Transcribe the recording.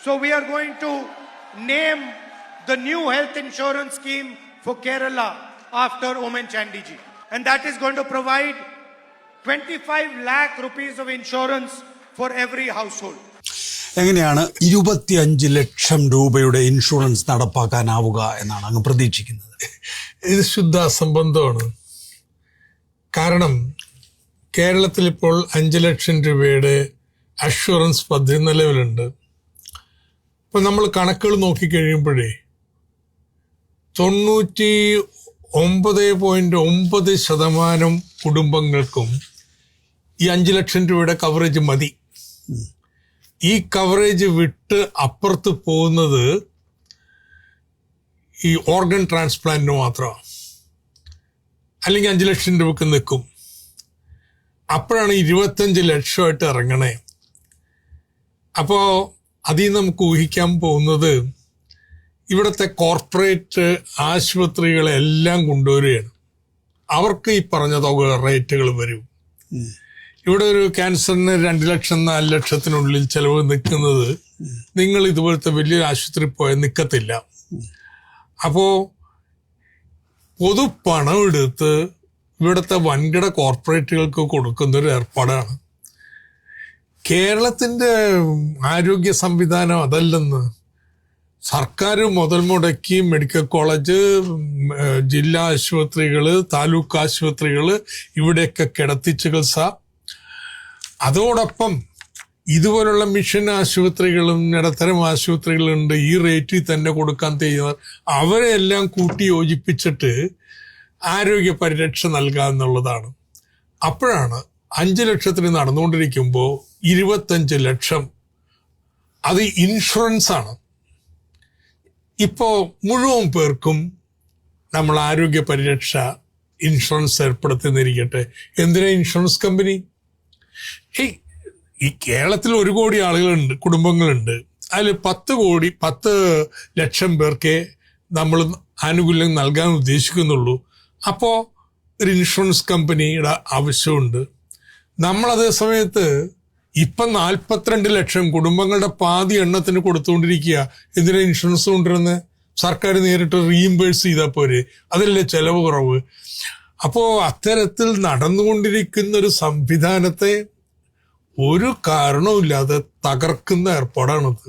So we are going to name the new health insurance scheme for Kerala after Omen Chandy ji. And that is going to provide 25 lakh rupees of insurance for every household. എങ്ങനെയാണ് 25 ലക്ഷം രൂപയുടെ insurance നടപ്പാക്കാനാവുക എന്നാണ് അങ്ങ് പ്രതീക്ഷിക്കുന്നത്? ഇത് ശുദ്ധ അസംബന്ധമാണ്. കാരണം കേരളത്തിൽ ഇപ്പോൾ 5 ലക്ഷം രൂപയുടെ അഷുറൻസ് പദ്ധതി നിലവിലുണ്ട്. ഇപ്പം നമ്മൾ കണക്കുകൾ നോക്കിക്കഴിയുമ്പോഴേ 99.9% കുടുംബങ്ങൾക്കും ഈ 5 ലക്ഷം രൂപയുടെ കവറേജ് മതി. ഈ കവറേജ് വിട്ട് അപ്പുറത്ത് പോകുന്നത് ഈ ഓർഗൻ ട്രാൻസ്പ്ലാന്റിന് മാത്രമാണ്. അല്ലെങ്കിൽ 5 ലക്ഷം രൂപക്ക് നിൽക്കും. അപ്പോഴാണ് 25 ലക്ഷമായിട്ട് ഇറങ്ങണേ. അപ്പോൾ അതിൽ നമുക്ക് ഊഹിക്കാൻ പോകുന്നത് ഇവിടുത്തെ കോർപ്പറേറ്റ് ആശുപത്രികളെല്ലാം കൊണ്ടുവരികയാണ്. അവർക്ക് ഈ പറഞ്ഞ തുക റേറ്റുകൾ വരും. ഇവിടെ ഒരു ക്യാൻസറിന് 2 ലക്ഷം 4 ലക്ഷത്തിനുള്ളിൽ ചെലവ് നിൽക്കുന്നത് നിങ്ങൾ ഇതുപോലത്തെ വലിയൊരു ആശുപത്രി പോയാൽ നിൽക്കത്തില്ല. അപ്പോൾ പൊതുപണം എടുത്ത് ഇവിടുത്തെ വൻകിട കോർപ്പറേറ്റുകൾക്ക് കൊടുക്കുന്നൊരു ഏർപ്പാടാണ്. കേരളത്തിൻ്റെ ആരോഗ്യ സംവിധാനം അതല്ലെന്ന്. സർക്കാർ മുതൽ മുടക്കി മെഡിക്കൽ കോളേജ്, ജില്ലാ ആശുപത്രികൾ, താലൂക്ക് ആശുപത്രികൾ, ഇവിടെയൊക്കെ കിടത്തി ചികിത്സ. അതോടൊപ്പം ഇതുപോലുള്ള മിഷൻ ആശുപത്രികളും ഇടത്തരം ആശുപത്രികളുണ്ട്. ഈ റേറ്റിൽ തന്നെ കൊടുക്കാൻ തയ്യാർ. അവരെല്ലാം കൂട്ടി യോജിപ്പിച്ചിട്ട് ആരോഗ്യ പരിരക്ഷ നൽകുക എന്നുള്ളതാണ്. അപ്പോഴാണ് 5 ലക്ഷത്തിന് നടന്നുകൊണ്ടിരിക്കുമ്പോൾ 25 ലക്ഷം അത് ഇൻഷുറൻസ് ആണ്. ഇപ്പോൾ മുഴുവൻ പേർക്കും നമ്മൾ ആരോഗ്യ പരിരക്ഷ ഇൻഷുറൻസ് ഏർപ്പെടുത്തുന്നിരിക്കട്ടെ. എന്തിനാ ഇൻഷുറൻസ് കമ്പനി? ഈ കേരളത്തിൽ 1 കോടി ആളുകളുണ്ട്, കുടുംബങ്ങളുണ്ട്. അതിൽ 10 ലക്ഷം പേർക്കേ നമ്മൾ ആനുകൂല്യം നൽകാൻ ഉദ്ദേശിക്കുന്നുള്ളൂ. അപ്പോൾ ഒരു ഇൻഷുറൻസ് കമ്പനിയുടെ ആവശ്യമുണ്ട്. നമ്മൾ അതേ സമയത്ത് ഇപ്പം 42 ലക്ഷം കുടുംബങ്ങളുടെ പാതി എണ്ണത്തിന് കൊടുത്തുകൊണ്ടിരിക്കുക. എന്തിനാ ഇൻഷുറൻസ് കൊണ്ടുവരുന്നത്? സർക്കാർ നേരിട്ട് റീഇംബേഴ്സ് ചെയ്താൽ പോരെ? അതല്ലേ ചെലവ് കുറവ്. അപ്പോൾ അത്തരത്തിൽ നടന്നുകൊണ്ടിരിക്കുന്ന ഒരു സംവിധാനത്തെ ഒരു കാരണവുമില്ലാതെ തകർക്കുന്ന ഏർപ്പാടാണത്.